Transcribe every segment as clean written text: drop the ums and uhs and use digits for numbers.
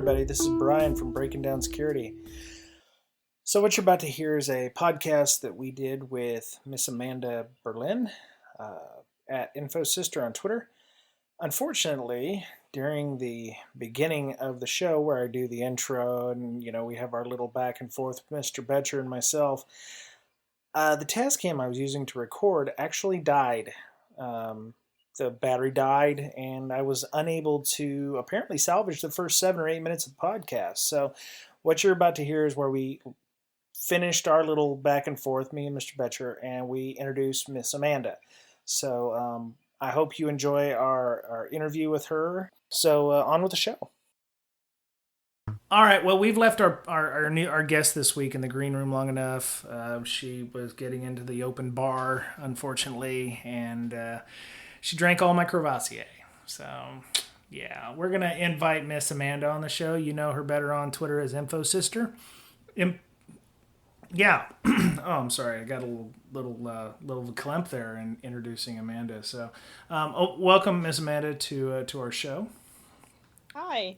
everybody. This is Brian from Breaking Down Security. So what you're about to hear is a podcast that we did with Miss Amanda Berlin at InfoSister on Twitter. Unfortunately, during the beginning of the show where I do the intro and, we have our little back and forth with Mr. Betcher and myself, the Tascam I was using to record actually died. The battery died, and I was unable to apparently salvage the first 7 or 8 minutes of the podcast. So what you're about to hear is where we finished our little back and forth, me and Mr. Betcher, and we introduced Miss Amanda. So I hope you enjoy our interview with her. So on with the show. All right. Well, we've left our guest this week in the green room long enough. She was getting into the open bar, unfortunately, and she drank all my Crevassier. So, yeah, we're going to invite Miss Amanda on the show. You know her better on Twitter as InfoSister. Yeah. Oh, I'm sorry. I got a little clamp there in introducing Amanda. So, welcome, Miss Amanda, to our show. Hi.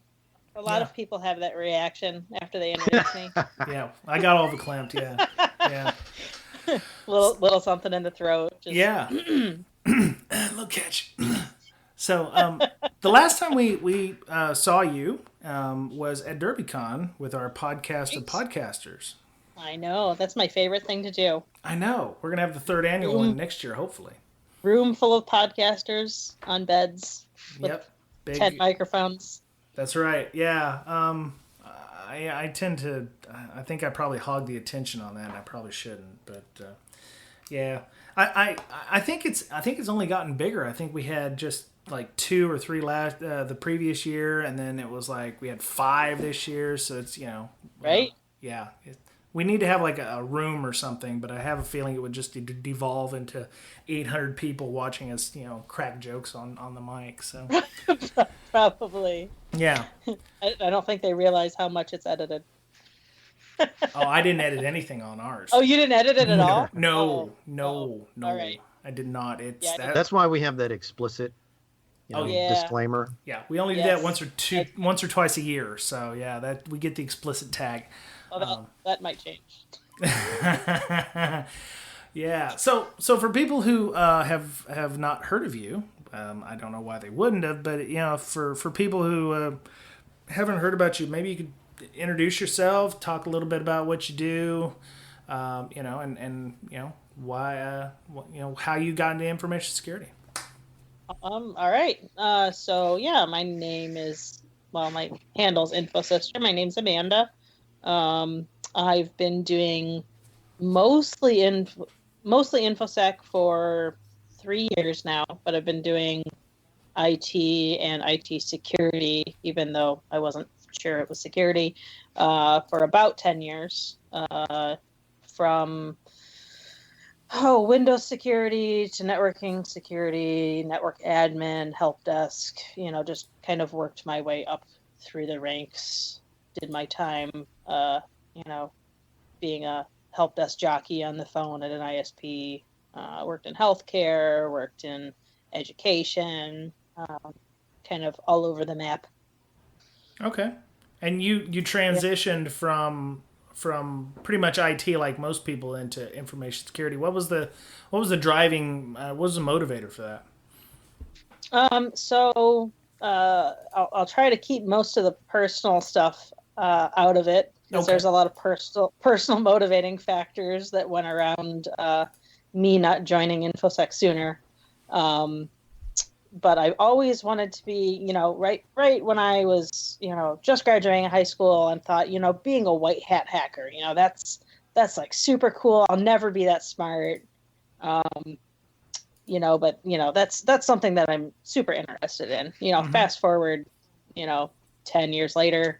A lot of people have that reaction after they introduce me. Yeah, I got all the clamped. Yeah. little something in the throat. Just... Yeah. Little catch. So the last time we saw you was at DerbyCon with our podcast of podcasters. I know. That's my favorite thing to do. I know. We're going to have the third annual one next year, hopefully. Room full of podcasters on beds with 10 microphones. That's right. Yeah. I tend to... I think I probably hog the attention on that, and I probably shouldn't. But, yeah. I think it's only gotten bigger. I think we had just like 2 or 3 the previous year, and then it was like we had 5 this year. So it's right. Yeah, we need to have like a room or something. But I have a feeling it would just devolve into 800 people watching us, crack jokes on the mic. So probably. Yeah. I don't think they realize how much it's edited. Oh, I didn't edit anything on ours. Oh, you didn't edit it at all? No. All right. I did not. That's why we have that explicit disclaimer. Yeah, we only do that once or twice a year. So yeah, that we get the explicit tag. Well, that might change. Yeah. So for people who have not heard of you, I don't know why they wouldn't have, but for people who haven't heard about you, maybe you could introduce yourself, talk a little bit about what you do, and why, how you got into information security. All right. So yeah, my name is, my handle's InfoSister. My name's Amanda. I've been doing mostly InfoSec for 3 years now, but I've been doing IT and IT security, even though I wasn't sure it was security, for about 10 years, from Windows security to networking security, network admin, help desk, just kind of worked my way up through the ranks, did my time, being a help desk jockey on the phone at an ISP, worked in healthcare, worked in education, kind of all over the map. Okay. And you transitioned from pretty much IT, like most people, into information security. What was the driving? What was the motivator for that? So I'll try to keep most of the personal stuff out of it, because there's a lot of personal motivating factors that went around me not joining InfoSec sooner. But I always wanted to be, right when I was, just graduating high school, and thought, being a white hat hacker, that's like super cool. I'll never be that smart. But that's something that I'm super interested in. Fast forward, 10 years later,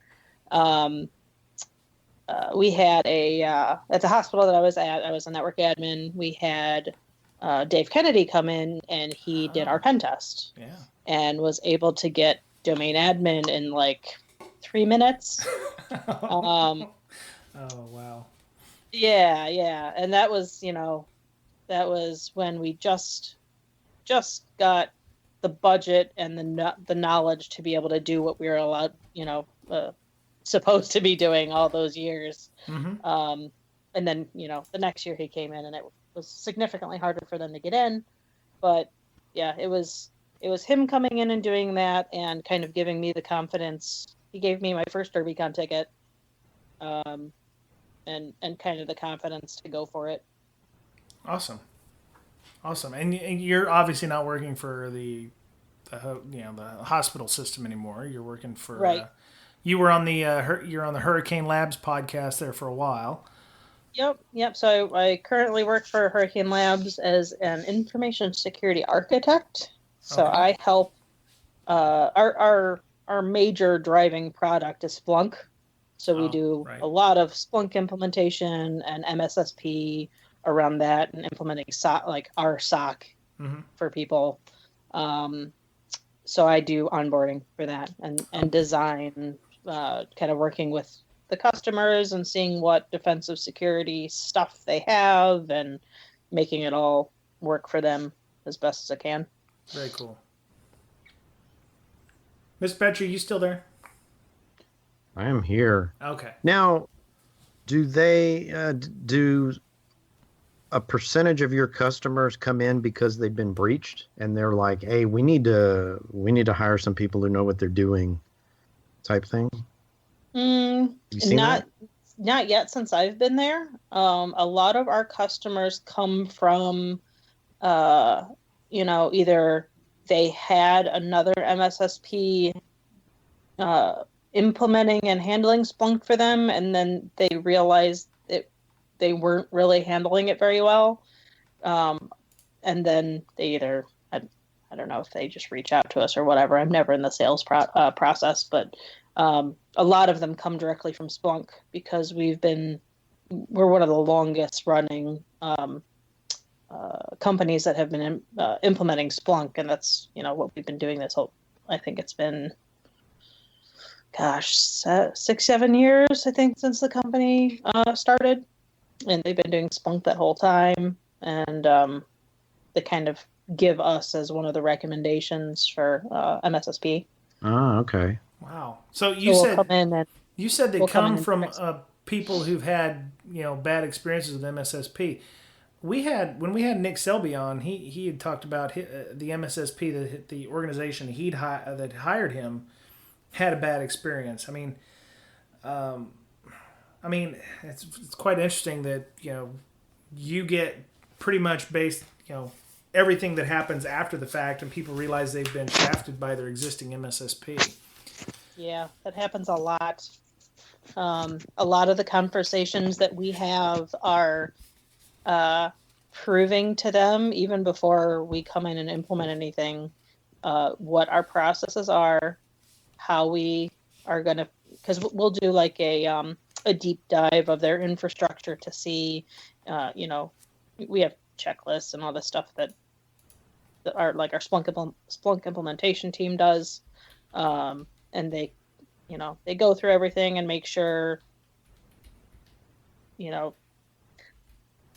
we had at the hospital that I was at, I was a network admin. We had Dave Kennedy come in, and he did our pen test, and was able to get domain admin in like 3 minutes. Oh wow! Yeah, and that was when we just got the budget and the knowledge to be able to do what we were allowed, supposed to be doing all those years. Mm-hmm. And then, the next year he came in and it was significantly harder for them to get in. But yeah, it was him coming in and doing that and kind of giving me the confidence. He gave me my first DerbyCon ticket, and kind of the confidence to go for it. Awesome. And you're obviously not working for the hospital system anymore. You're working for right. You were on the you're on the Hurricane Labs podcast there for a while. Yep. So I currently work for Hurricane Labs as an information security architect. So Okay. I help. Our major driving product is Splunk. So we do right. a lot of Splunk implementation and MSSP around that, and implementing our SOC Mm-hmm. for people. So I do onboarding for that and design, kind of working with the customers and seeing what defensive security stuff they have and making it all work for them as best as I can. Very cool. Miss Petrie, you still there? I am here. Okay. Now, do they do a percentage of your customers come in because they've been breached and they're like, "Hey, we need to hire some people who know what they're doing," type thing? You seen that? Not yet since I've been there. A lot of our customers come from, either they had another MSSP implementing and handling Splunk for them, and then they realized they weren't really handling it very well. And then they either, I don't know if they just reach out to us or whatever. I'm never in the sales process, but a lot of them come directly from Splunk because we're one of the longest running companies that have been implementing Splunk. And that's, what we've been doing I think it's been, 6-7 years, I think, since the company started. And they've been doing Splunk that whole time, and they kind of give us as one of the recommendations for MSSP. Oh, okay. Wow. So you said they come from people who've had bad experiences with MSSP. When we had Nick Selby on, he had talked about the MSSP, that the organization that hired him had a bad experience. I mean, it's quite interesting that you get pretty much based everything that happens after the fact, and people realize they've been shafted by their existing MSSP. Yeah, that happens a lot. A lot of the conversations that we have are proving to them, even before we come in and implement anything, what our processes are, how we are going to, because we'll do like a deep dive of their infrastructure to see, we have checklists and all this stuff that are like our Splunk implementation team does. And they go through everything and make sure,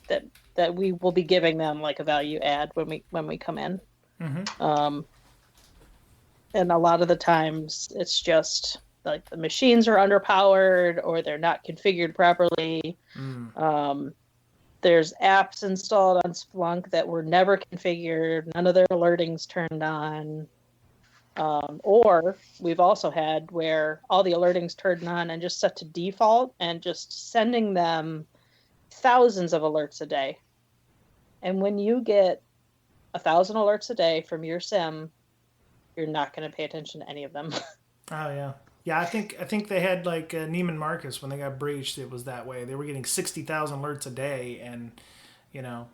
that we will be giving them like a value add when we come in. Mm-hmm. And a lot of the times it's just like the machines are underpowered or they're not configured properly. There's apps installed on Splunk that were never configured. None of their alerting's turned on. Or we've also had where all the alerting's turned on and just set to default and just sending them thousands of alerts a day. And when you get 1,000 alerts a day from your SIM, you're not going to pay attention to any of them. Oh yeah. Yeah, I think they had like Neiman Marcus when they got breached. It was that way. They were getting 60,000 alerts a day, and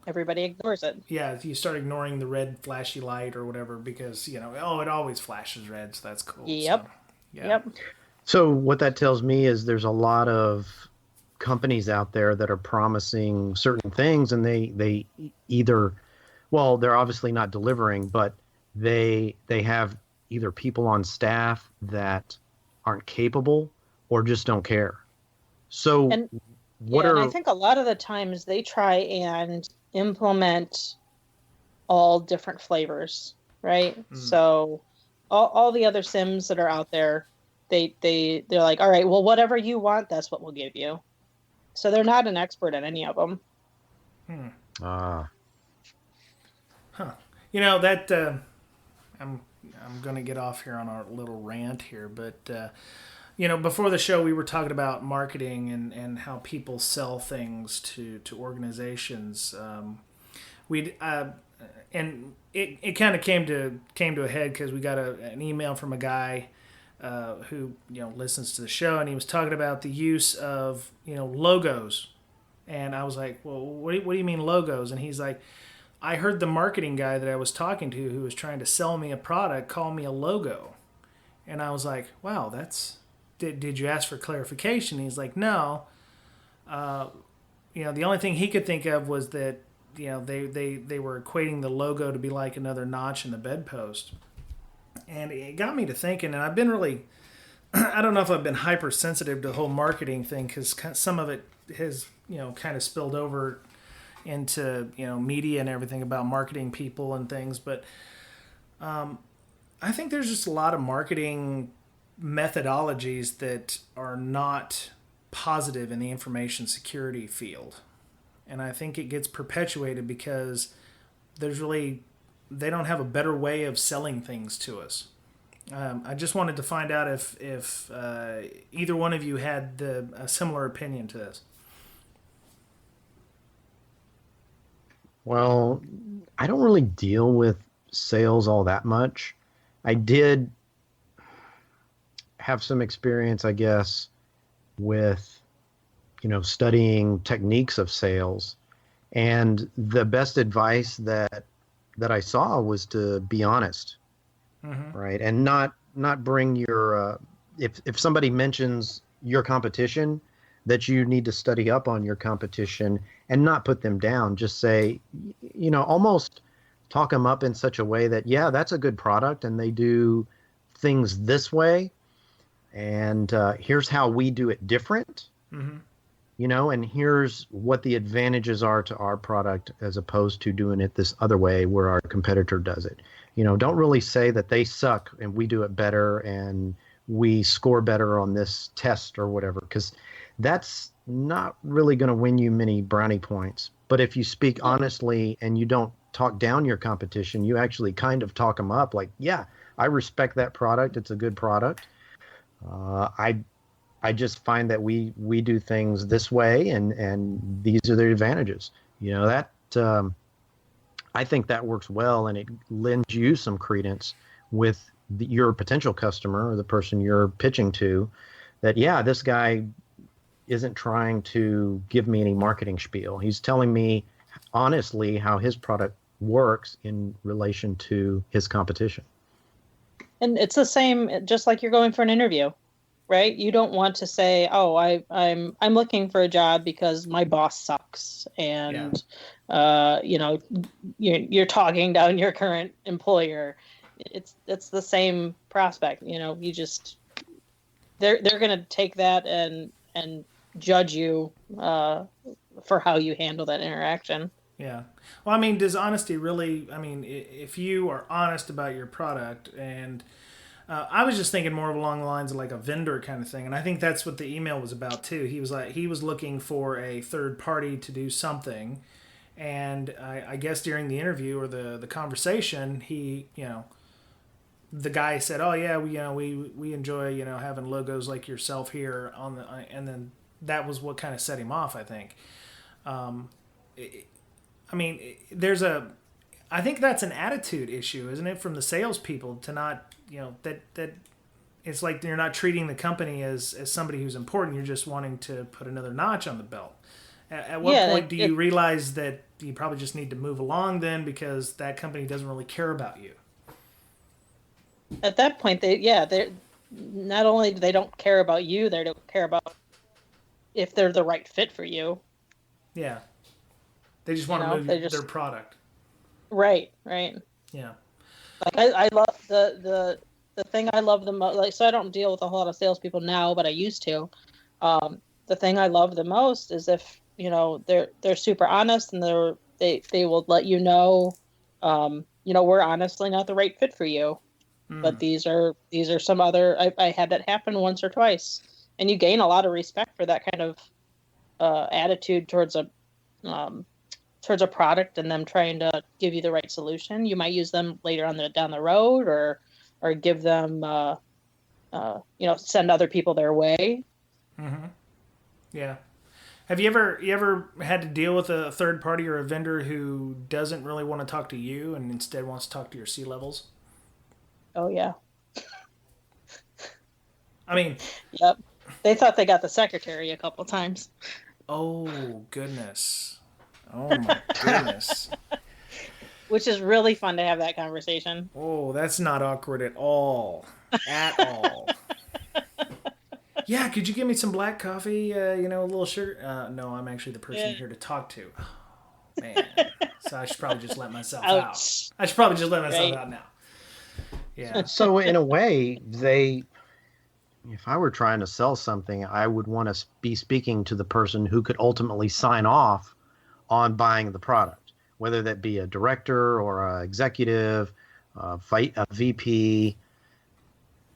everybody ignores it. Yeah, you start ignoring the red flashy light or whatever because it always flashes red, so that's cool. Yep. So, yeah. Yep. So what that tells me is there's a lot of companies out there that are promising certain things, and they either, well, they're obviously not delivering, but they have either people on staff that aren't capable or just don't care. So and I think a lot of the times they try and implement all different flavors, right? So all the other SIMs that are out there, they're like, all right, well, whatever you want, that's what we'll give you. So they're not an expert at any of them. Ah. Huh. You know that I'm going to get off here on our little rant here, but before the show we were talking about marketing and how people sell things to organizations. We and it kind of came to a head because we got an email from a guy who listens to the show, and he was talking about the use of logos, and I was like, well, what do you mean logos? And he's like, I heard the marketing guy that I was talking to who was trying to sell me a product call me a logo. And I was like, wow, did you ask for clarification? He's like, no. The only thing he could think of was that, they were equating the logo to be like another notch in the bedpost. And it got me to thinking, and I've been really, I don't know if I've been hypersensitive to the whole marketing thing because some of it has, kind of spilled over into media and everything about marketing people and things, but I think there's just a lot of marketing methodologies that are not positive in the information security field, and I think it gets perpetuated because they don't have a better way of selling things to us. I just wanted to find out if either one of you had a similar opinion to this. Well, I don't really deal with sales all that much. I did have some experience, I guess, with, studying techniques of sales. And the best advice that I saw was to be honest, right? And not bring your, if somebody mentions your competition, that you need to study up on your competition and not put them down. Just say, almost talk them up in such a way that, yeah, that's a good product and they do things this way. And here's how we do it different, and here's what the advantages are to our product as opposed to doing it this other way where our competitor does it. Don't really say that they suck and we do it better and we score better on this test or whatever, because that's not really going to win you many brownie points. But if you speak honestly and you don't talk down your competition, you actually kind of talk them up like, yeah, I respect that product. It's a good product. I just find that we do things this way and these are the advantages. I think that works well, and it lends you some credence with your potential customer or the person you're pitching to that, yeah, this guy isn't trying to give me any marketing spiel. He's telling me honestly how his product works in relation to his competition. And it's the same, just like you're going for an interview, right? You don't want to say, "Oh, I'm looking for a job because my boss sucks," and you're talking down your current employer. It's the same prospect. You just they're going to take that and judge you for how you handle that interaction. Yeah. Well, I mean, does honesty really, if you are honest about your product, and I was just thinking more along the lines of like a vendor kind of thing. And I think that's what the email was about too. He was looking for a third party to do something. And I guess during the interview or the conversation, the guy said, "Oh yeah, we enjoy having logos like yourself here on the," and then that was what kind of set him off, I think. I think that's an attitude issue, isn't it, from the salespeople to not, that it's like you're not treating the company as somebody who's important. You're just wanting to put another notch on the belt. At what point do you realize that you probably just need to move along then because that company doesn't really care about you? At that point, they're not only do they don't care about you, they don't care about if they're the right fit for you. Yeah. They just want to move their product. Right. Yeah. Like I love the thing I love the most. Like, so I don't deal with a whole lot of salespeople now, but I used to. The thing I love the most is if they're super honest and they will let you know, we're honestly not the right fit for you. but these are some other. I had that happen once or twice, and you gain a lot of respect for that kind of attitude towards a product and them trying to give you the right solution. You might use them later on down the road, or give them send other people their way. Mm-hmm. Yeah. Have you ever had to deal with a third party or a vendor who doesn't really want to talk to you and instead wants to talk to your C levels? Oh yeah. I mean, yep. They thought they got the secretary a couple times. Oh goodness. Oh my goodness. Which is really fun to have that conversation. Oh, that's not awkward at all. At all. Yeah, could you give me some black coffee? A little sugar? No, I'm actually the person here to talk to. Oh, man. So I should probably just let myself out. I should probably just let myself out now. Yeah. So in a way, if I were trying to sell something, I would want to be speaking to the person who could ultimately sign off on buying the product, whether that be a director or an executive, a VP,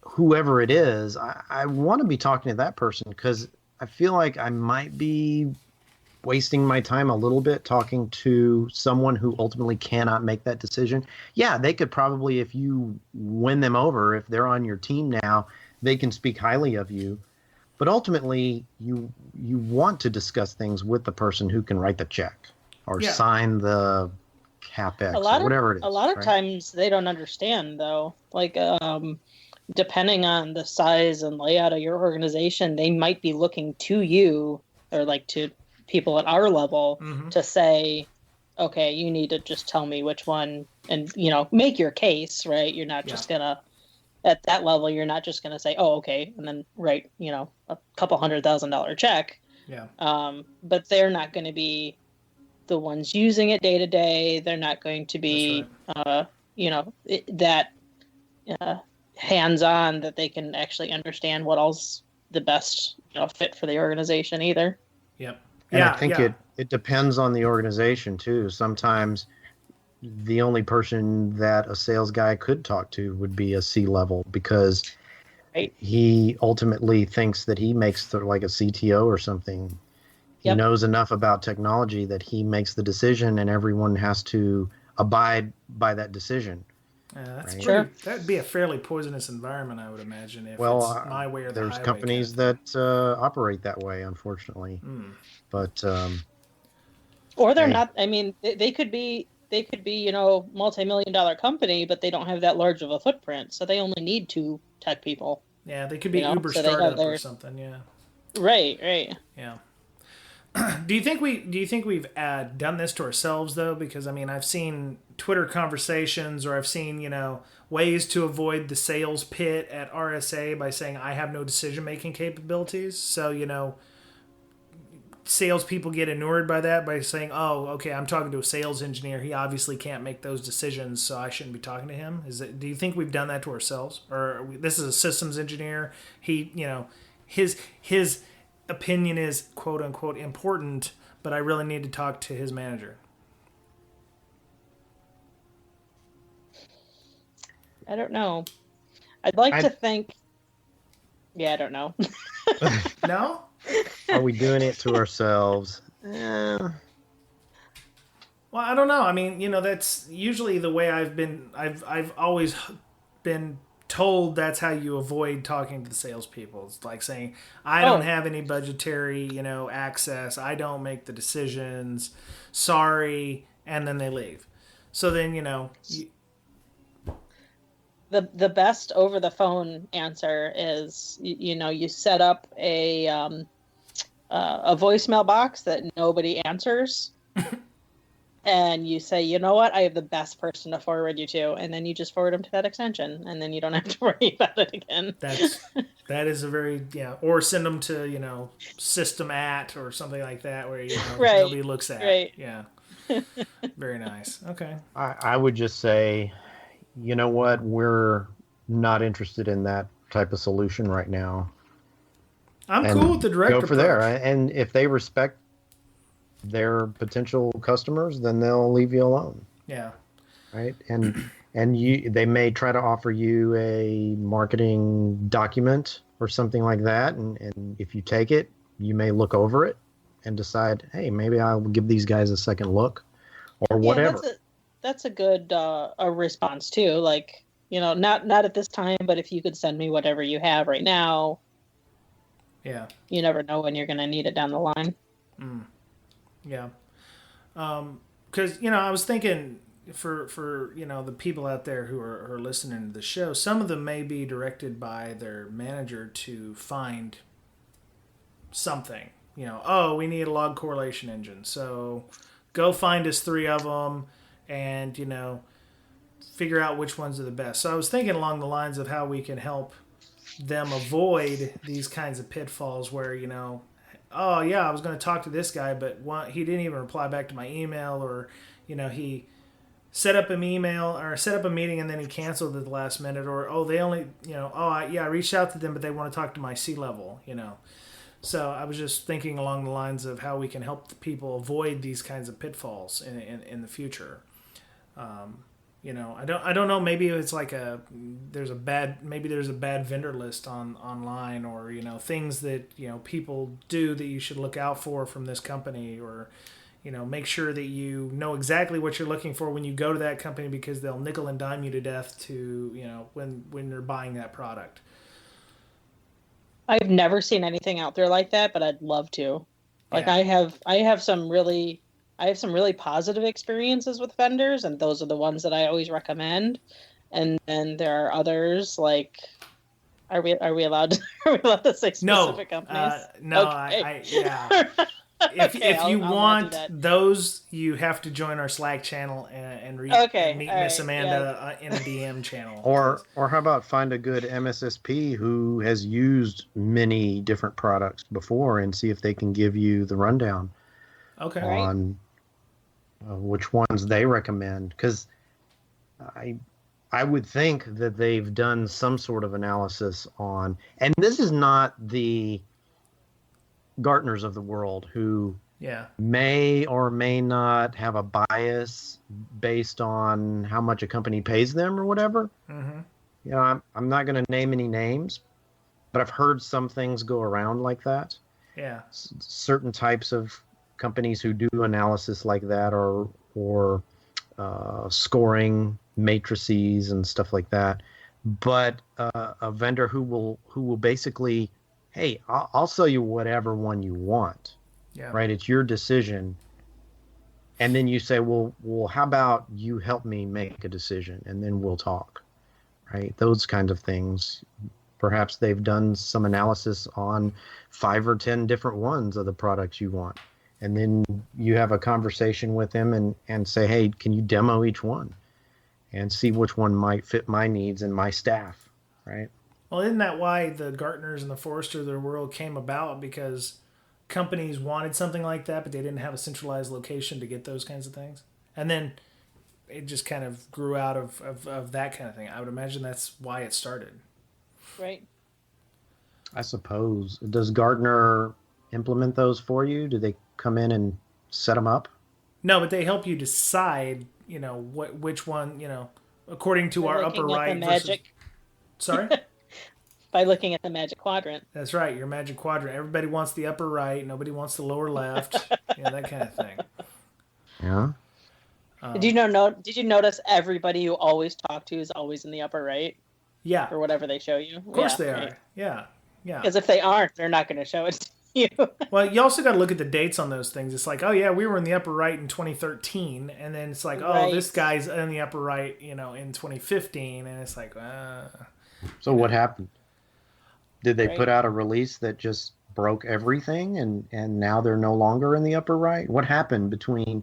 whoever it is. I want to be talking to that person because I feel like I might be wasting my time a little bit talking to someone who ultimately cannot make that decision. Yeah, they could probably, if you win them over, if they're on your team now, they can speak highly of you. But ultimately, you want to discuss things with the person who can write the check or sign the CapEx or whatever it is. A lot of times they don't understand, though. Like, depending on the size and layout of your organization, they might be looking to you or like to people at our level to say, okay, you need to just tell me which one and, make your case, right? You're not just going to, at that level, you're not just going to say, oh, okay, and then write, a couple $100,000 check. Yeah. But they're not going to be the ones using it day to day. They're not going to be, hands-on that they can actually understand what else the best fit for the organization either. Yep. And I think it depends on the organization too. Sometimes the only person that a sales guy could talk to would be a C-level because he ultimately thinks that he makes like a CTO or something. He knows enough about technology that he makes the decision and everyone has to abide by that decision. That's true. That'd be a fairly poisonous environment, I would imagine, if it's my way or the highway. There's companies that operate that way, unfortunately. But or they're not. I mean, they could be multi-million-dollar company, but they don't have that large of a footprint, so they only need 2 tech people. Yeah, they could be Uber startup or something. Yeah. Right. Yeah. Do you think we've done this to ourselves though? Because I mean, I've seen Twitter conversations, or I've seen ways to avoid the sales pit at RSA by saying I have no decision making capabilities. So salespeople get inured by that by saying, oh, okay, I'm talking to a sales engineer. He obviously can't make those decisions, so I shouldn't be talking to him. Do you think we've done that to ourselves, or this is a systems engineer? He his opinion is quote unquote important, but I really need to talk to his manager. I don't know. I'd like to think. Yeah, I don't know. No? Are we doing it to ourselves? Well, I don't know. I mean, that's usually the way I've always been told that's how you avoid talking to the salespeople. It's like saying, I don't have any budgetary, access. I don't make the decisions. Sorry. And then they leave. So then, the best over the phone answer is, you set up a voicemail box that nobody answers. And you say, you know what, I have the best person to forward you to, and then you just forward them to that extension, and then you don't have to worry about it again. That is a very or send them to system at or something like that where nobody looks at. Right. Yeah. Very nice. Okay. I would just say, you know what, we're not interested in that type of solution right now. I'm cool with the direct approach. Go for there, and if they respect their potential customers, then they'll leave you alone. Yeah. Right. And and they may try to offer you a marketing document or something like that, and if you take it, you may look over it and decide, hey, maybe I'll give these guys a second look or Yeah, whatever. that's a good a response too. Like, not at this time, but if you could send me whatever you have right now, Yeah. you never know when you're going to need it down the line. Yeah. Because I was thinking for the people out there who are listening to the show, some of them may be directed by their manager to find something. Oh, we need a log correlation engine, so go find us 3 of them, and figure out which ones are the best. So I was thinking along the lines of how we can help them avoid these kinds of pitfalls where oh yeah, I was going to talk to this guy, but he didn't even reply back to my email, or he set up an email or set up a meeting and then he canceled at the last minute, or oh, they only I reached out to them but they want to talk to my C-level. So I was just thinking along the lines of how we can help the people avoid these kinds of pitfalls in the future. I don't know. Maybe it's like there's a bad vendor list online, or things that people do that you should look out for from this company, or make sure that you know exactly what you're looking for when you go to that company, because they'll nickel and dime you to death to when they're buying that product. I've never seen anything out there like that, but I'd love to. Like, Yeah. I have some really positive experiences with vendors, and those are the ones that I always recommend. And then there are others, like, are we allowed to, are we allowed to say specific companies? No, Okay. yeah. If Okay, if you I'll not do want that. those, you have to join our Slack channel and Okay, meet all Miss right, yeah. Amanda in a DM channel. Or how about find a good MSSP who has used many different products before and see if they can give you the rundown Okay. Right. on which ones they recommend. Because I would think that they've done some sort of analysis on, and this is not the Gartners of the world who Yeah. may or may not have a bias based on how much a company pays them or whatever. Mm-hmm. I'm not going to name any names, but I've heard some things go around like that. Yeah. Certain types of companies who do analysis like that, or scoring matrices and stuff like that. But a vendor who will basically, hey, I'll sell you whatever one you want. Yeah. Right? It's your decision. And then you say, well, how about you help me make a decision, and then we'll talk. Right? Those kinds of things. Perhaps they've done some analysis on 5 or 10 different ones of the products you want. And then you have a conversation with them and say, hey, can you demo each one and see which one might fit my needs and my staff, right? Well, isn't that why the Gartners and the Forrester of the world came about? Because companies wanted something like that, but they didn't have a centralized location to get those kinds of things. And then it just kind of grew out of that kind of thing. I would imagine that's why it started. Right. I suppose. Does Gartner implement those for you? Do they come in and set them up? No, but they help you decide, which one, according to our upper right versus. Sorry? By looking at the Magic Quadrant. That's right, your magic quadrant. Everybody wants the upper right, nobody wants the lower left, that kind of thing. Yeah. Did you notice everybody you always talk to is always in the upper right? Yeah. Or whatever they show you. Of course they are. Yeah. Yeah. Because if they aren't, they're not going to show it to you. Well, you also got to look at the dates on those things. It's like, oh yeah, we were in the upper right in 2013, and then it's like, oh, this guy's in the upper right, in 2015, and it's like, So what happened? Did they put out a release that just broke everything, and now they're no longer in the upper right? What happened between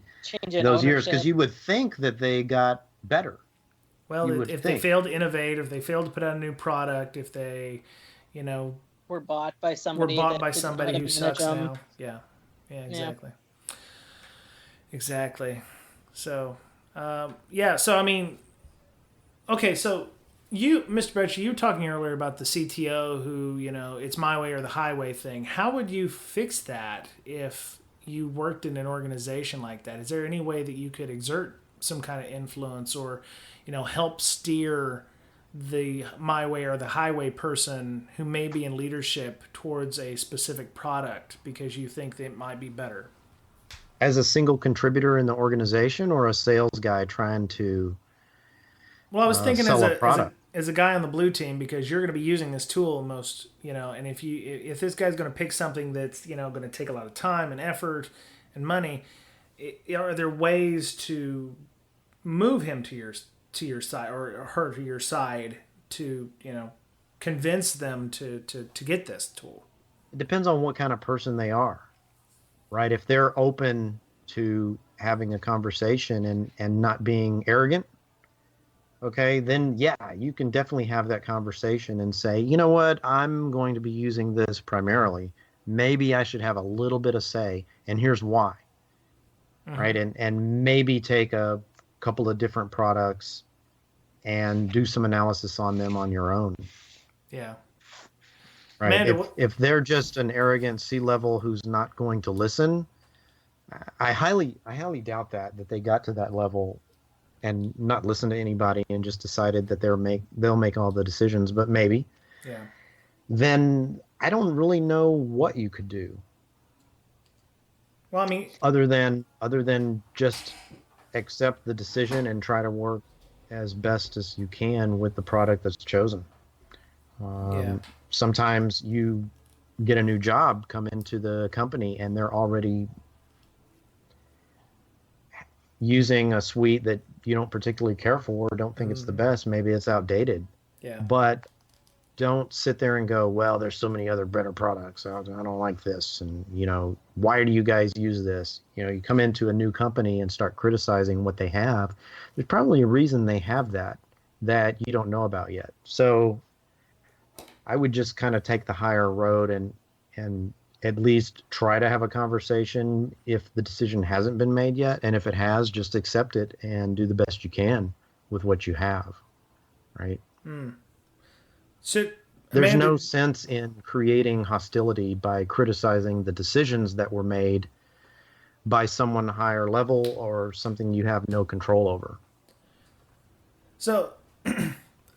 those years? Because you would think that they got better. Well, if they failed to innovate, if they failed to put out a new product, if they, were bought by somebody who sucks now. Yeah. Yeah, exactly. Yeah. Exactly. So, so I mean, okay, so you, Mr. Bretsch, you were talking earlier about the CTO who, it's my way or the highway thing. How would you fix that if you worked in an organization like that? Is there any way that you could exert some kind of influence, or help steer the my way or the highway person who may be in leadership towards a specific product because you think that it might be better? As a single contributor in the organization, or a sales guy trying to Well, I was thinking sell a product? as a guy on the blue team, because you're going to be using this tool most, and if this guy's going to pick something that's going to take a lot of time and effort and money, are there ways to move him to your side, or her to your side, to convince them to get this tool? It depends on what kind of person they are, right? If they're open to having a conversation and not being arrogant, okay, then yeah, you can definitely have that conversation and say, you know what, I'm going to be using this primarily. Maybe I should have a little bit of say, and here's why. Right? And maybe take a couple of different products and do some analysis on them on your own. Yeah. Right. Amanda, if they're just an arrogant C-level who's not going to listen, I highly doubt that they got to that level and not listen to anybody and just decided that they'll make all the decisions, but maybe. Yeah. Then I don't really know what you could do. Well, I mean, other than just accept the decision and try to work as best as you can with the product that's chosen. Sometimes you get a new job, come into the company, and they're already using a suite that you don't particularly care for, or don't think it's the best. Maybe it's outdated. Yeah. But don't sit there and go, well, there's so many other better products. I don't like this. And, why do you guys use this? You come into a new company and start criticizing what they have. There's probably a reason they have that you don't know about yet. So I would just kind of take the higher road and at least try to have a conversation if the decision hasn't been made yet. And if it has, just accept it and do the best you can with what you have. Right. So, there's no sense in creating hostility by criticizing the decisions that were made by someone higher level or something you have no control over. So,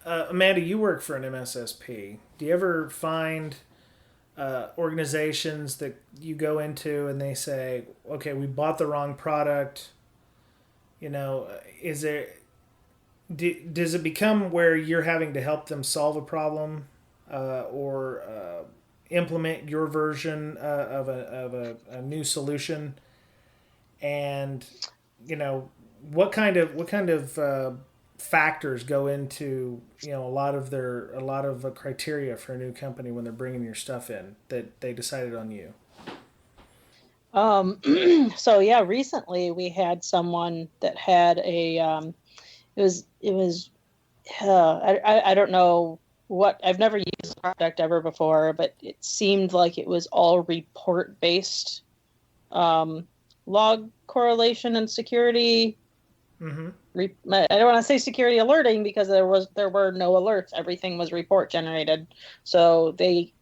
Amanda, you work for an MSSP. Do you ever find organizations that you go into and they say, okay, we bought the wrong product? Does it become where you're having to help them solve a problem or implement your version of a new solution? And what kind of factors go into a lot of criteria for a new company when they're bringing your stuff in that they decided on you? So yeah, recently we had someone that had a I don't know what, I've never used the product ever before, but it seemed like it was all report based log correlation and security. I don't want to say security alerting because there were no alerts. Everything was report generated. So they,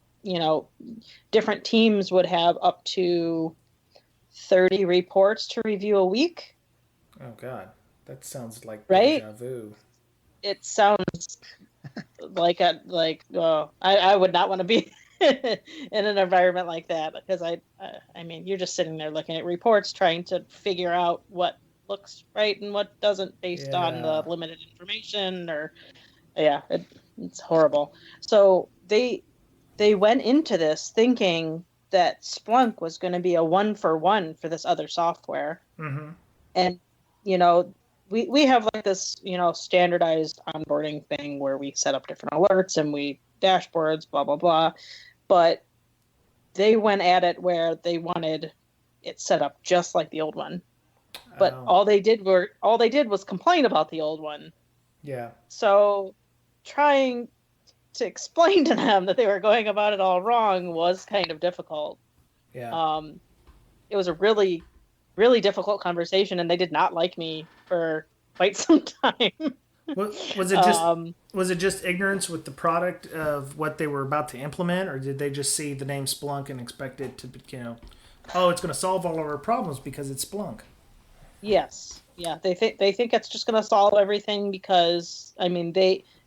different teams would have up to 30 reports to review a week. Oh God, that sounds like right? Deja vu. It sounds like I would not want to be in an environment like that, because I mean, you're just sitting there looking at reports, trying to figure out what looks right and what doesn't based on the limited information, or it's horrible. So they went into this thinking that Splunk was going to be a 1-for-1 for this other software. And we have like this standardized onboarding thing where we set up different alerts and we dashboards, blah blah blah, but they went at it where they wanted it set up just like the old one. But all they did was complain about the old one. Yeah. So trying to explain to them that they were going about it all wrong was kind of difficult. Yeah. It was a really, really difficult conversation, and they did not like me for quite some time. Was it just ignorance with the product of what they were about to implement, or did they just see the name Splunk and expect it to, it's going to solve all of our problems because it's Splunk? Yes. Yeah, they think it's just going to solve everything because I mean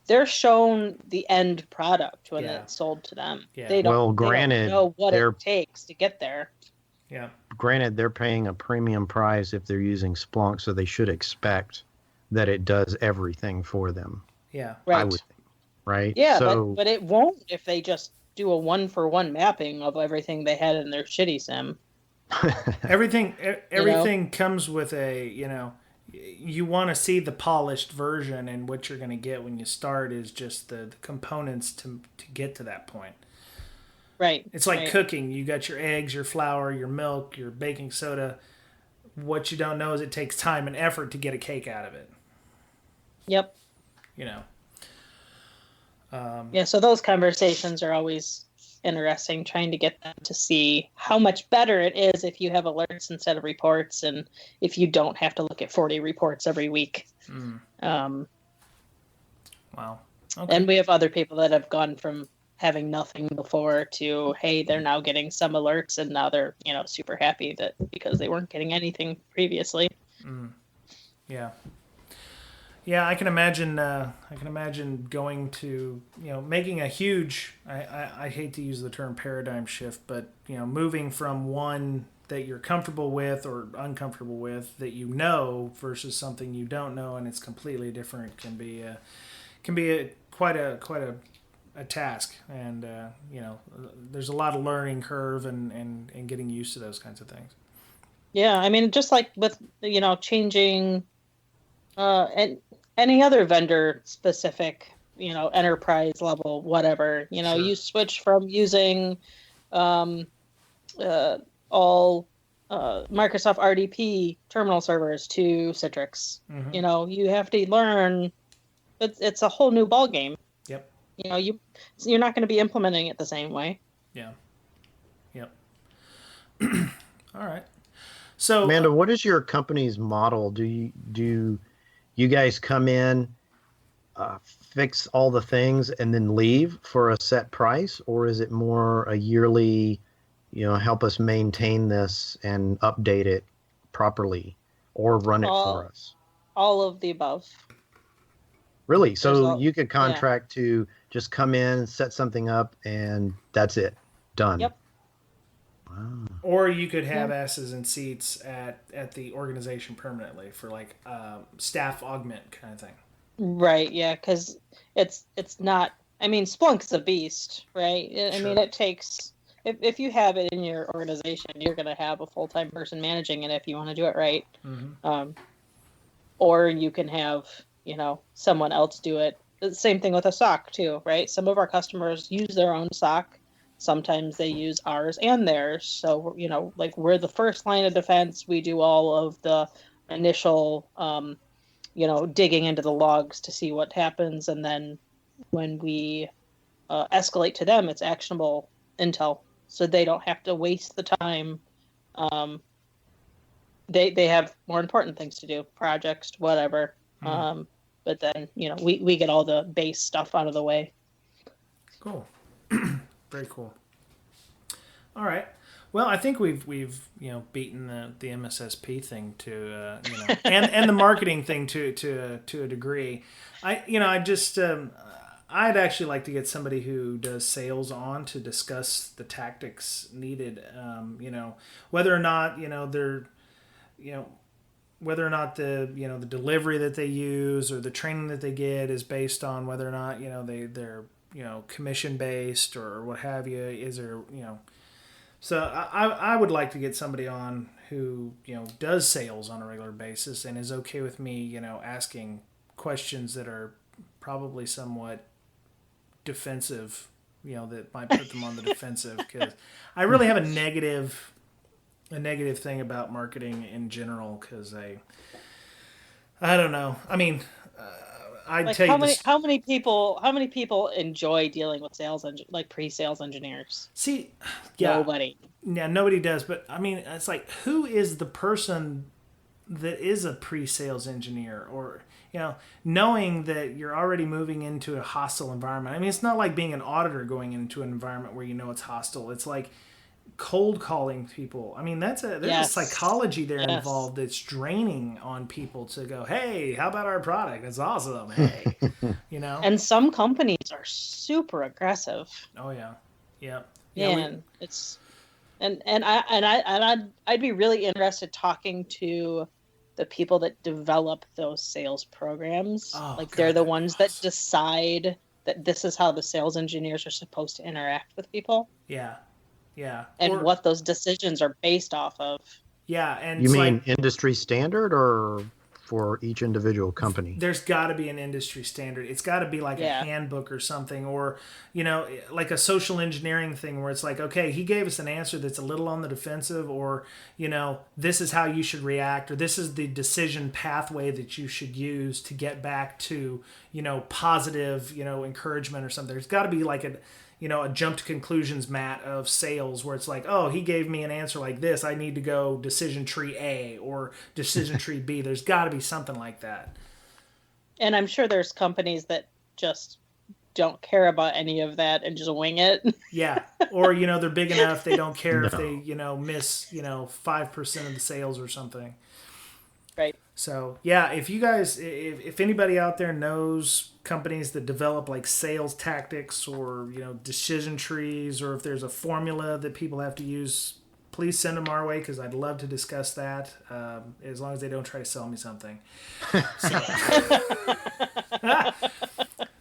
they're shown the end product when it's sold to them. Yeah. They don't know what it takes to get there. Yeah. Granted, they're paying a premium price if they're using Splunk, so they should expect that it does everything for them. Yeah. Right. I would think. Right? Yeah, so, but it won't if they just do a 1-for-1 mapping of everything they had in their shitty sim. Everything comes with a, you want to see the polished version, and what you're going to get when you start is just the components to get to that point. Right. It's like cooking. You got your eggs, your flour, your milk, your baking soda. What you don't know is it takes time and effort to get a cake out of it. Yep. Yeah, so those conversations are always interesting, trying to get them to see how much better it is if you have alerts instead of reports, and if you don't have to look at 40 reports every week. Wow. Okay. And we have other people that have gone from having nothing before to, hey, they're now getting some alerts, and now they're super happy that because they weren't getting anything previously. Yeah. Yeah, I can imagine. Going to making a huge. I hate to use the term paradigm shift, but moving from one that you're comfortable with or uncomfortable with that versus something you don't know and it's completely different can be quite a task, and there's a lot of learning curve and getting used to those kinds of things. Yeah, I mean, just like with changing and any other vendor specific enterprise level whatever Sure. You switch from using all Microsoft RDP terminal servers to Citrix. Mm-hmm. You have to learn. It's a whole new ball game. Yep. You're not going to be implementing it the same way. Yeah. Yep. All right. So, Amanda, what is your company's model? Do you guys come in, fix all the things, and then leave for a set price, or is it more a yearly, help us maintain this and update it properly, or run it for us? All of the above. Really? So you could contract to just come in, set something up, and that's it. Done. Yep. Wow. Or you could have asses and seats at the organization permanently for like staff augment kind of thing. Right. Yeah. Because it's not. I mean, Splunk's a beast, right? I mean, it takes. If you have it in your organization, you're going to have a full-time person managing it if you want to do it right. Mm-hmm. Or you can have someone else do it. The same thing with a SOC too, right? Some of our customers use their own SOC. Sometimes they use ours and theirs. So, like we're the first line of defense. We do all of the initial, digging into the logs to see what happens. And then when we escalate to them, it's actionable intel. So they don't have to waste the time. They have more important things to do, projects, whatever. But then, we get all the base stuff out of the way. Cool. Very cool. All right. Well, I think we've beaten the MSSP thing to and the marketing thing to a degree. I'd actually like to get somebody who does sales on to discuss the tactics needed. Whether or not they're whether or not the delivery that they use or the training that they get is based on whether or not they're commission based or what have you. Is there So I would like to get somebody on who does sales on a regular basis and is okay with me asking questions that are probably somewhat defensive, that might put them on the defensive, because I really have a negative thing about marketing in general, because I don't know. I mean, I'd tell you how many people enjoy dealing with pre-sales engineers? See, yeah, nobody. Yeah, nobody does. But I mean, it's like, who is the person that is a pre-sales engineer, or knowing that you're already moving into a hostile environment? I mean, it's not like being an auditor going into an environment where it's hostile. It's like cold calling people. I mean, there's a psychology there involved that's draining on people to go, hey, how about our product? It's awesome. Hey, And some companies are super aggressive. Oh yeah, yeah. Man, I'd be really interested talking to the people that develop those sales programs. God, they're the ones that decide that this is how the sales engineers are supposed to interact with people. Yeah. Yeah. And what those decisions are based off of. Yeah. And you mean industry standard or for each individual company? There's got to be an industry standard. It's got to be like a handbook or something, or, like a social engineering thing where it's like, okay, he gave us an answer that's a little on the defensive, or, this is how you should react, or this is the decision pathway that you should use to get back to, positive, encouragement or something. There's got to be like a jump to conclusions mat of sales where it's like, oh, he gave me an answer like this. I need to go decision tree A or decision tree B. There's got to be something like that. And I'm sure there's companies that just don't care about any of that and just wing it. Yeah. Or, they're big enough. They don't care if they, miss, 5% of the sales or something. Right. So, yeah, if you guys, if anybody out there knows companies that develop like sales tactics or, decision trees, or if there's a formula that people have to use, please send them our way because I'd love to discuss that, as long as they don't try to sell me something.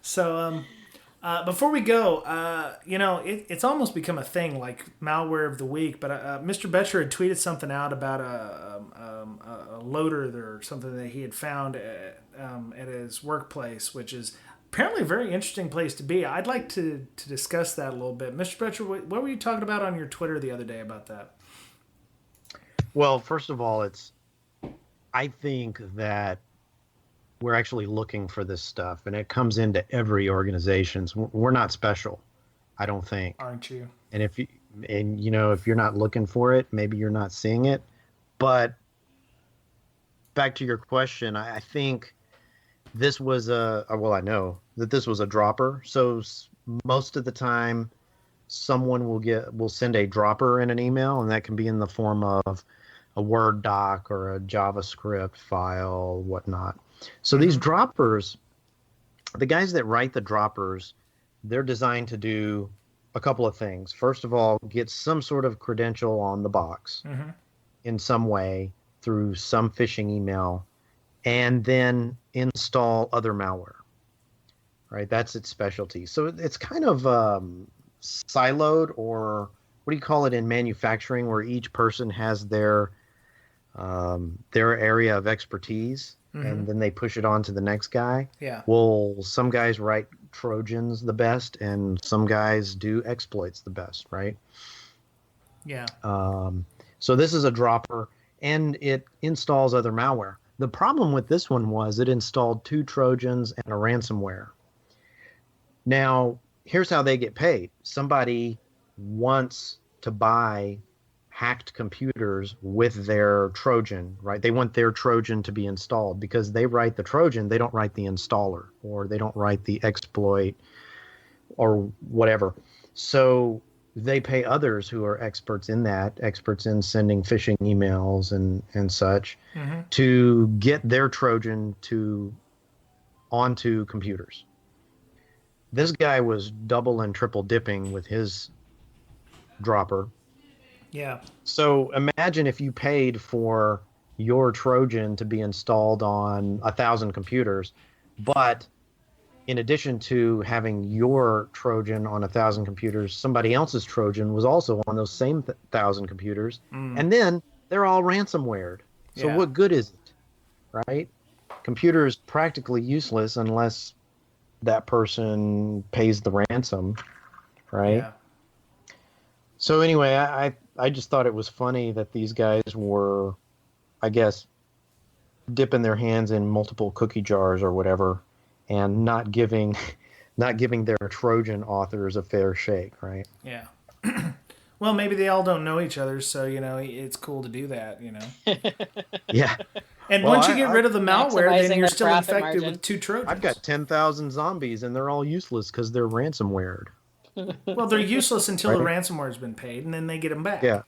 So, before we go, it's almost become a thing, like malware of the week. But Mr. Betcher had tweeted something out about a loader or something that he had found at his workplace, which is apparently a very interesting place to be. I'd like to discuss that a little bit. Mr. Betcher, what were you talking about on your Twitter the other day about that? Well, first of all, I think that we're actually looking for this stuff, and it comes into every organization. We're not special, I don't think. Aren't you? And if you're not looking for it, maybe you're not seeing it. But back to your question, I think this was I know that this was a dropper. So most of the time, someone will send a dropper in an email, and that can be in the form of a Word doc or a JavaScript file, whatnot. So these droppers, the guys that write the droppers, they're designed to do a couple of things. First of all, get some sort of credential on the box in some way through some phishing email, and then install other malware. Right? That's its specialty. So it's kind of siloed, or what do you call it in manufacturing, where each person has their area of expertise. And then they push it on to the next guy. Yeah. Well, some guys write Trojans the best, and some guys do exploits the best, right? Yeah. So this is a dropper, and it installs other malware. The problem with this one was it installed 2 Trojans and a ransomware. Now, here's how they get paid. Somebody wants to buy hacked computers with their Trojan, right? They want their Trojan to be installed because they write the Trojan, they don't write the installer, or they don't write the exploit or whatever. So they pay others who are experts in that, experts in sending phishing emails and such, to get their Trojan onto computers. This guy was double and triple dipping with his dropper. Yeah. So imagine if you paid for your Trojan to be installed on 1,000 computers, but in addition to having your Trojan on 1,000 computers, somebody else's Trojan was also on those same 1,000 computers, and then they're all ransomwared. So what good is it, right? Computer is practically useless unless that person pays the ransom, right? Yeah. So anyway, I just thought it was funny that these guys were, I guess, dipping their hands in multiple cookie jars or whatever, and not giving their Trojan authors a fair shake, right? Yeah. Well, maybe they all don't know each other, so it's cool to do that, Yeah. And once you get rid of the malware, then you're still infected margin. with 2 Trojans. I've got 10,000 zombies, and they're all useless because they're ransomwared. Well, they're useless until the right? ransomware's been paid, and then they get them back. Yeah,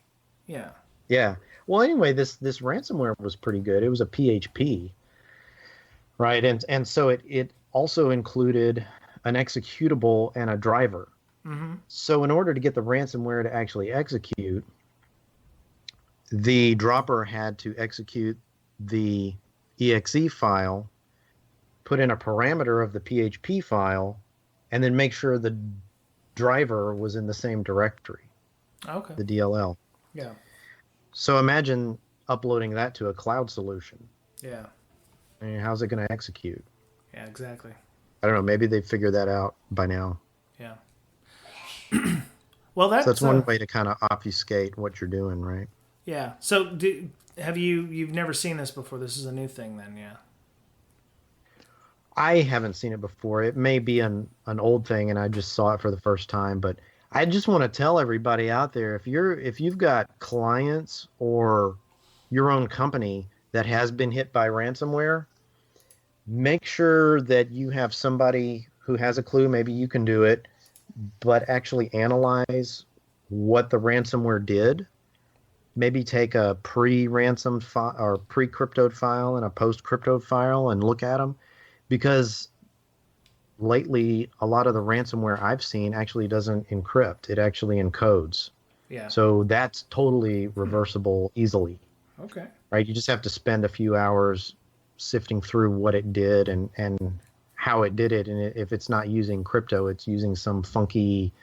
Yeah. yeah. Well, anyway, this ransomware was pretty good. It was a PHP, right? And so it also included an executable and a driver. Mm-hmm. So in order to get the ransomware to actually execute, the dropper had to execute the exe file, put in a parameter of the PHP file, and then make sure the driver was in the same directory, Okay. the DLL. Yeah. So imagine uploading that to a cloud solution. Yeah. I mean, how's it going to execute? Yeah, exactly. I don't know. Maybe they figured that out by now. Yeah. Well, So that's one way to kind of obfuscate what you're doing, right? Yeah. So you've never seen this before? This is a new thing then, yeah. I haven't seen it before. It may be an old thing and I just saw it for the first time, but I just want to tell everybody out there, if you've got clients or your own company that has been hit by ransomware, make sure that you have somebody who has a clue. Maybe you can do it, but actually analyze what the ransomware did. Maybe take a pre-ransomed file or pre-cryptoed file and a post-cryptoed file and look at them, because lately a lot of the ransomware I've seen actually doesn't encrypt. It actually encodes. Yeah. So that's totally reversible easily. Okay. Right? You just have to spend a few hours sifting through what it did and how it did it. And if it's not using crypto, it's using some funky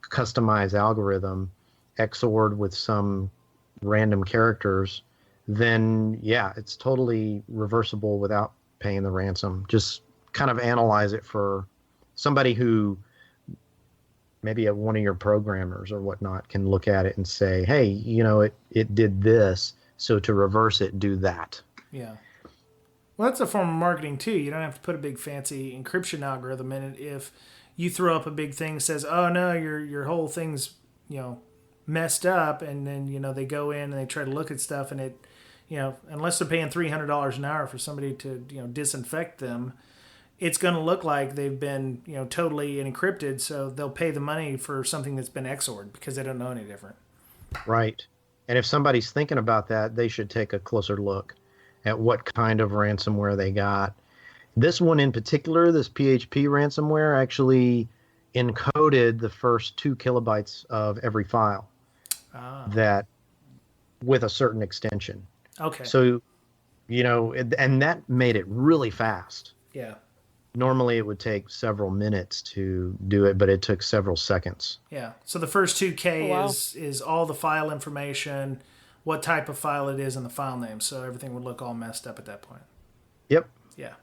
customized algorithm XORed with some random characters, then yeah, it's totally reversible without paying the ransom. Just kind of analyze it for somebody who maybe one of your programmers or whatnot can look at it and say, hey, it did this, so to reverse it, do that. Yeah. Well, that's a form of marketing too. You don't have to put a big fancy encryption algorithm in it. If you throw up a big thing that says, "Oh no, your whole thing's messed up," and then they go in and they try to look at stuff, and it, unless they're paying $300 an hour for somebody to disinfect them, it's going to look like they've been totally encrypted. So they'll pay the money for something that's been XORed because they don't know any different. Right. And if somebody's thinking about that, they should take a closer look at what kind of ransomware they got. This one in particular, this PHP ransomware, actually encoded the first 2 kilobytes of every file that with a certain extension. Okay. So, and that made it really fast. Yeah. Normally it would take several minutes to do it, but it took several seconds. Yeah. So the first 2K Oh, wow. is all the file information, what type of file it is, and the file name. So everything would look all messed up at that point. Yep. Yeah.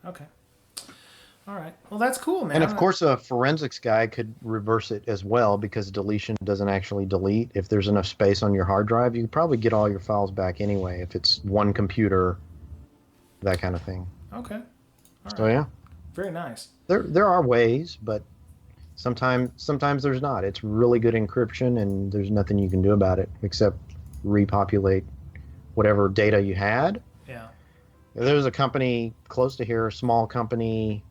Okay. All right. Well, that's cool, man. And of course, a forensics guy could reverse it as well, because deletion doesn't actually delete. If there's enough space on your hard drive, you can probably get all your files back anyway, if it's one computer, that kind of thing. Okay. All right. So yeah, Very nice. there are ways, but sometimes there's not. It's really good encryption, and there's nothing you can do about it except repopulate whatever data you had. Yeah. There's a company close to here, a small company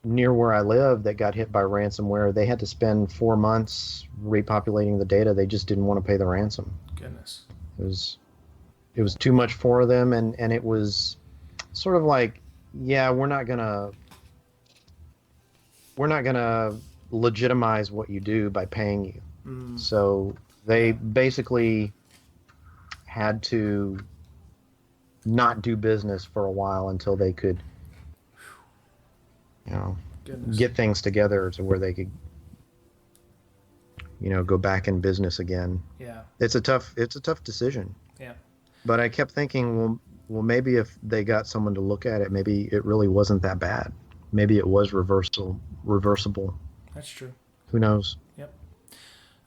near where I live, that got hit by ransomware. They had to spend 4 months repopulating the data. They just didn't want to pay the ransom. Goodness. It was too much for them, and it was sort of like, yeah, we're not gonna legitimize what you do by paying you. So they basically had to not do business for a while until they could Goodness. get things together to where they could go back in business again. Yeah. It's a tough decision. Yeah. But I kept thinking, well, maybe if they got someone to look at it, maybe it really wasn't that bad. Maybe it was reversible. That's true. Who knows? Yep.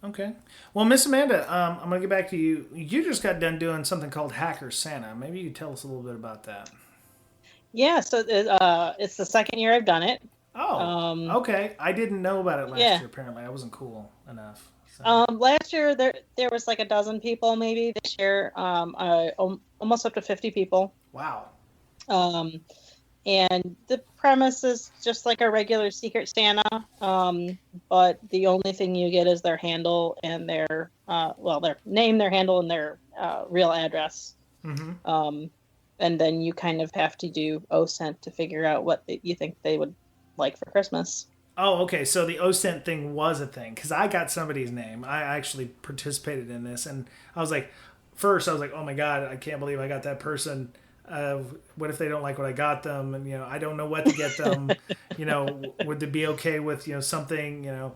Okay. Well, Miss Amanda, I'm going to get back to you. You just got done doing something called Hacker Santa. Maybe you could tell us a little bit about that. Yeah, so it's the second year I've done it. Oh, okay. I didn't know about it last year, apparently. I wasn't cool enough. So. Last year there was like a dozen people maybe. This year almost up to 50 people. Wow. And the premise is just like a regular Secret Santa, but the only thing you get is their handle and their their name, their handle, and their real address. Mm-hmm. And then you kind of have to do OSINT to figure out what you think they would like for Christmas. Oh, okay. So the OSINT thing was a thing because I got somebody's name. I actually participated in this, and I was like, first I was like, oh my god, I can't believe I got that person. What if they don't like what I got them? And I don't know what to get them. Would they be okay with something?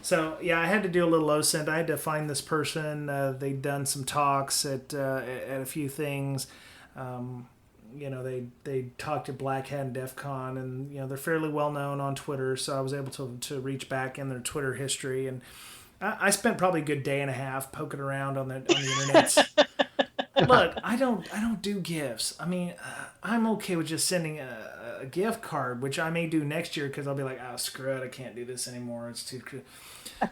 So yeah, I had to do a little OSINT. I had to find this person. They'd done some talks at a few things. They talked to Black Hat and DEF CON, and they're fairly well known on Twitter, so I was able to reach back in their Twitter history, and I spent probably a good day and a half poking around on the internet. Look, I don't do gifts. I mean, I'm okay with just sending a gift card, which I may do next year because I'll be like, oh, screw it, I can't do this anymore. It's too.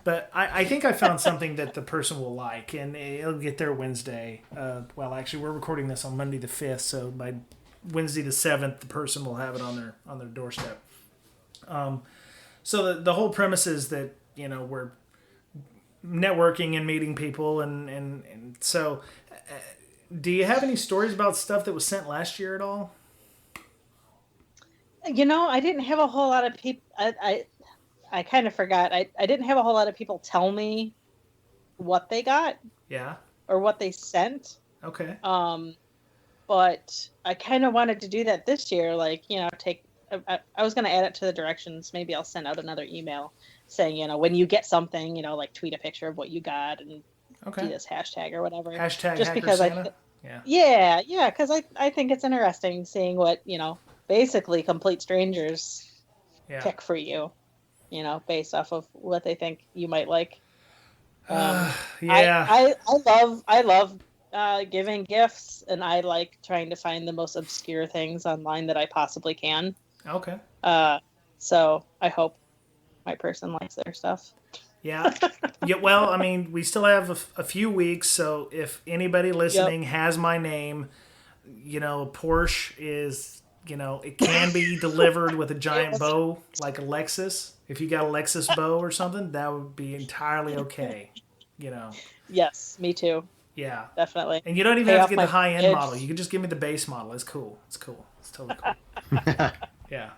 But I think I found something that the person will like, and it'll get there Wednesday. Well, actually, we're recording this on Monday the 5th, so by Wednesday the 7th, the person will have it on their doorstep. So the whole premise is that we're networking and meeting people, and so. Do you have any stories about stuff that was sent last year at all? I didn't have a whole lot of people. I kind of forgot. I didn't have a whole lot of people tell me what they got. Yeah. Or what they sent. Okay. But I kind of wanted to do that this year. Like, take. I was going to add it to the directions. Maybe I'll send out another email saying, when you get something, like tweet a picture of what you got and do this hashtag or whatever. Hashtag just Hacker because Santa? Yeah, because I think it's interesting seeing what, basically complete strangers pick for you, based off of what they think you might like. I love giving gifts, and I like trying to find the most obscure things online that I possibly can. Okay. So I hope my person likes their stuff. Yeah. Yeah. Well, I mean, we still have a few weeks, so if anybody listening has my name, Porsche is, it can be delivered with a giant bow like a Lexus. If you got a Lexus bow or something, that would be entirely okay. Yes, me too. Yeah. Definitely. And you don't even have to get the high-end model. You can just give me the base model. It's cool. It's cool. It's totally cool. Yeah.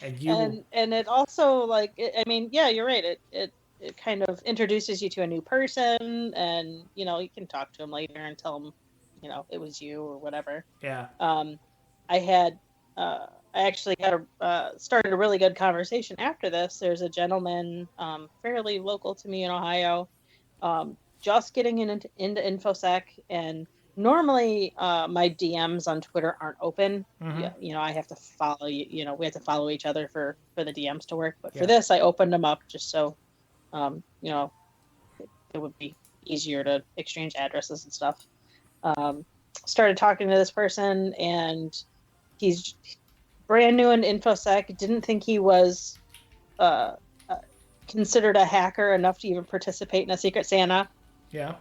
And it also, you're right. It kind of introduces you to a new person, and you can talk to them later and tell them it was you or whatever. Yeah. I actually had started a really good conversation after this. There's a gentleman fairly local to me in Ohio, just getting into InfoSec, and normally my DMs on Twitter aren't open. Mm-hmm. I have to follow you. We have to follow each other for the DMs to work. But for this, I opened them up just so it would be easier to exchange addresses and stuff. Started talking to this person, and he's brand new in InfoSec. Didn't think he was considered a hacker enough to even participate in a Secret Santa. Yeah.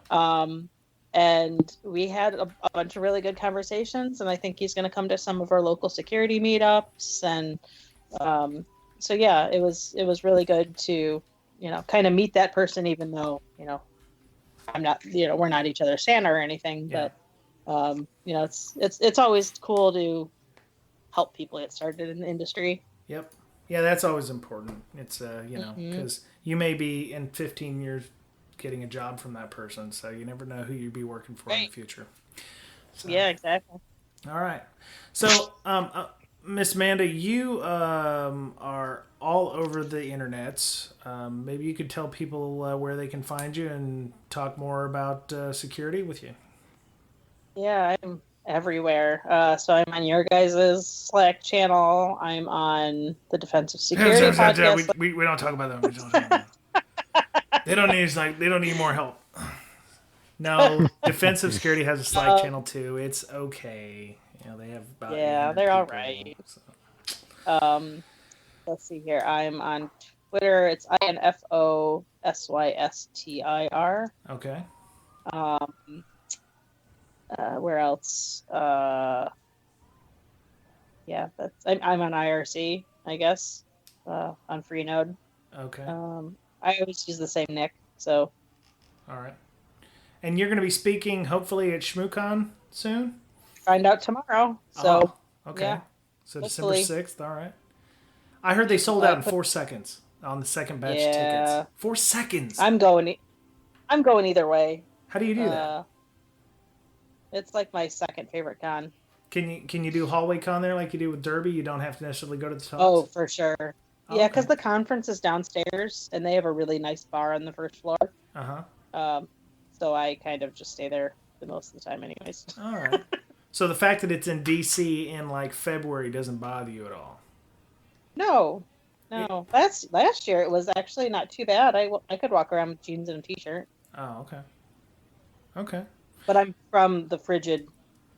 And we had a bunch of really good conversations, and I think he's going to come to some of our local security meetups. And so yeah, it was really good to kind of meet that person, even though I'm not, we're not each other's Santa or anything. Yeah. But it's always cool to help people get started in the industry. Yep. Yeah, that's always important. It's because you may be in 15 years getting a job from that person, so you never know who you'd be working for in the future. So, yeah, exactly. All right. So, Miss Amanda, you are all over the internets. Maybe you could tell people where they can find you and talk more about security with you. Yeah, I'm everywhere. So I'm on your guys' Slack channel. I'm on the Defensive Security podcast. We don't talk about them. They don't need more help. No, Defensive Security has a Slack channel too. It's okay. They have about they're all right. So. Let's see here. I'm on Twitter. It's INFOSYSTIR. Okay. Where else? yeah, I'm on IRC, I guess, on Freenode. Okay. I always use the same nick, so. All right. And you're going to be speaking hopefully at ShmooCon soon? Find out tomorrow. So, okay. yeah. So hopefully. December 6th, all right. I heard they sold out in 4 seconds on the second batch of tickets. 4 seconds. I'm going either way. How do you do that? It's like my second favorite con. Can you do hallway con there like you do with Derby? You don't have to necessarily go to the talks? Oh, for sure. Yeah, because the conference is downstairs, and they have a really nice bar on the first floor. So I kind of just stay there the most of the time anyways. All right. So the fact that it's in DC in like February doesn't bother you at all? No. Last year it was actually not too bad. I could walk around with jeans and a t-shirt. Oh, okay. But I'm from the frigid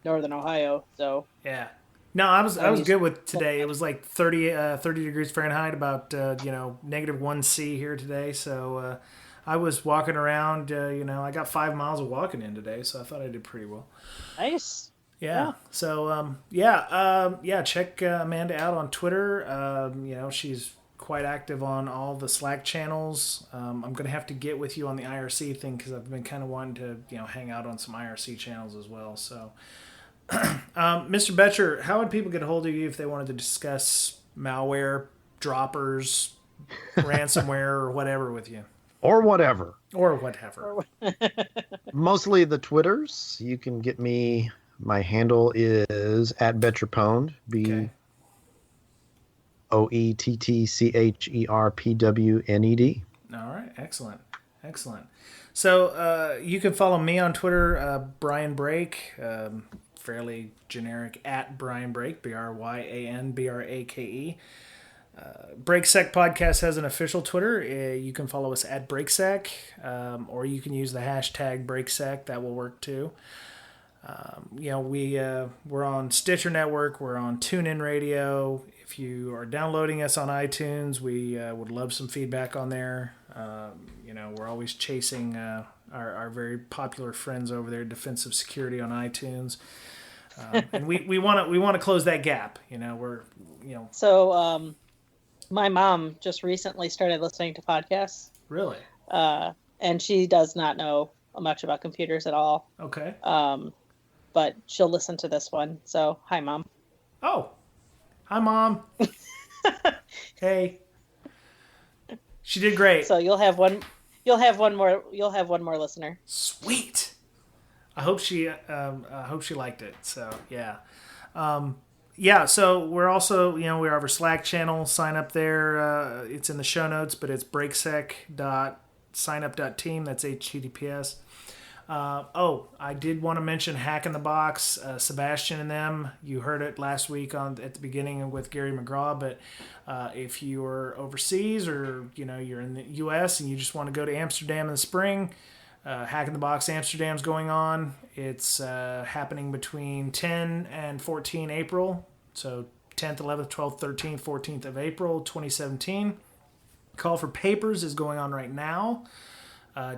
northern Ohio, so. Yeah. No, I was good with today. It was like 30 degrees Fahrenheit, about -1°C here today. So I was walking around. I got 5 miles of walking in today, so I thought I did pretty well. Nice. Yeah. So check Amanda out on Twitter. She's quite active on all the Slack channels. I'm gonna have to get with you on the IRC thing because I've been kind of wanting to hang out on some IRC channels as well. So. Mr. Betcher, how would people get a hold of you if they wanted to discuss malware, droppers, ransomware, or whatever with you? Or whatever. Mostly the Twitters. You can get me. My handle is @BetcherPwned. BOETTCHERPWNED. All right, excellent. So you can follow me on Twitter, Brian Brake. Fairly generic @Brian Brake, BRYANBRAKE. BreakSec Podcast has an official Twitter. You can follow us @BreakSec, or you can use the hashtag BreakSec. That will work too. We're on Stitcher Network. We're on TuneIn Radio. If you are downloading us on iTunes, we would love some feedback on there. We're always chasing our very popular friends over there, Defensive Security on iTunes. And we want to close that gap. So my mom just recently started listening to podcasts. Really? And she does not know much about computers at all. Okay. But she'll listen to this one. So hi, Mom. Oh, hi, Mom. Hey. She did great. So you'll have one more listener. Sweet. I hope she liked it. So yeah. So we're also, we have our Slack channel. Sign up there. It's in the show notes, but it's breaksec.signup.team. That's HTTPS. I did want to mention Hack in the Box, Sebastian and them. You heard it last week at the beginning with Gary McGraw, but if you're overseas or you're in the U.S. and you just want to go to Amsterdam in the spring, Hack in the Box Amsterdam's going on. It's happening between 10 and 14 April. So 10th, 11th, 12th, 13th, 14th of April, 2017. Call for papers is going on right now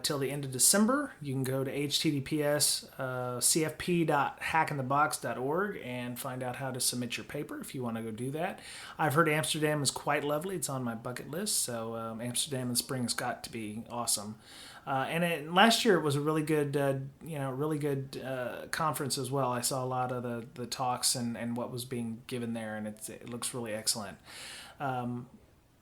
till the end of December. You can go to https cfp.hackinthebox.org and find out how to submit your paper if you want to go do that. I've heard Amsterdam is quite lovely. It's on my bucket list. So Amsterdam in spring has got to be awesome. Last year it was a really good, conference as well. I saw a lot of the talks and what was being given there, and it looks really excellent.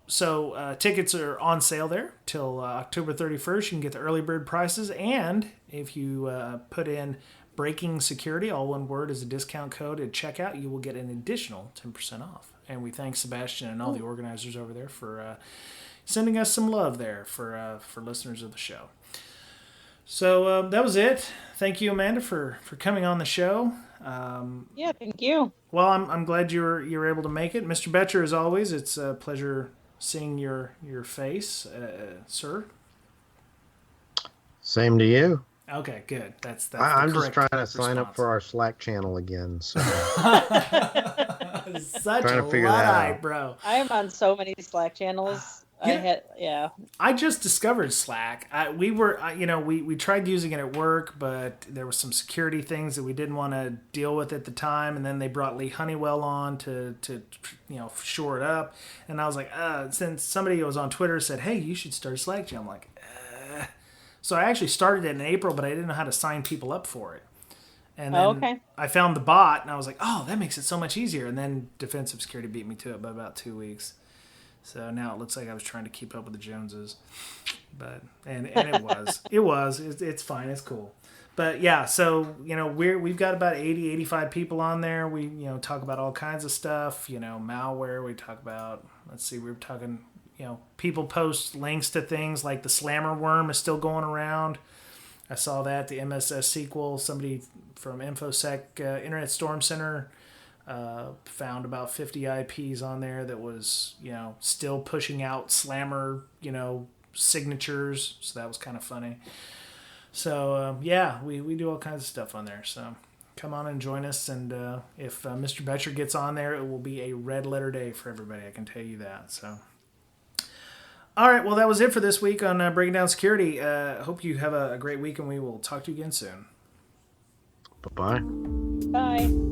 So tickets are on sale there till October 31st. You can get the early bird prices, and if you put in Breaking Security, all one word, as a discount code at checkout, you will get an additional 10% off. And we thank Sebastian and all the organizers over there for sending us some love there for listeners of the show. So that was it. Thank you, Amanda, for coming on the show. Yeah, thank you. Well, I'm glad you were able to make it, Mr. Betcher. As always, it's a pleasure seeing your face, sir. Same to you. Okay, good. That's I'm just trying to sign up for our Slack channel again. So. Such trying to figure that out, bro. I am on so many Slack channels. I just discovered Slack. We tried using it at work, but there was some security things that we didn't want to deal with at the time, and then they brought Lee Honeywell on to shore it up, and I was like, since somebody was on Twitter said, hey, you should start a Slack channel, I'm like, so I actually started it in April, but I didn't know how to sign people up for it. And then I found the bot, and I was like, oh, that makes it so much easier. And then Defensive Security beat me to it by about 2 weeks. So now it looks like I was trying to keep up with the Joneses. But and it was. It's fine. It's cool. But yeah, so, we've got about 80, 85 people on there. We, talk about all kinds of stuff, malware. We talk about, we're talking, people post links to things like the Slammer worm is still going around. I saw that, the MSS sequel, somebody from InfoSec Internet Storm Center found about 50 IPs on there that was, still pushing out Slammer, signatures. So that was kind of funny. So, we do all kinds of stuff on there. So come on and join us. And if Mr. Betcher gets on there, it will be a red letter day for everybody. I can tell you that. So. All right, well, that was it for this week on Breaking Down Security. Hope you have a great week, and we will talk to you again soon. Bye-bye. Bye.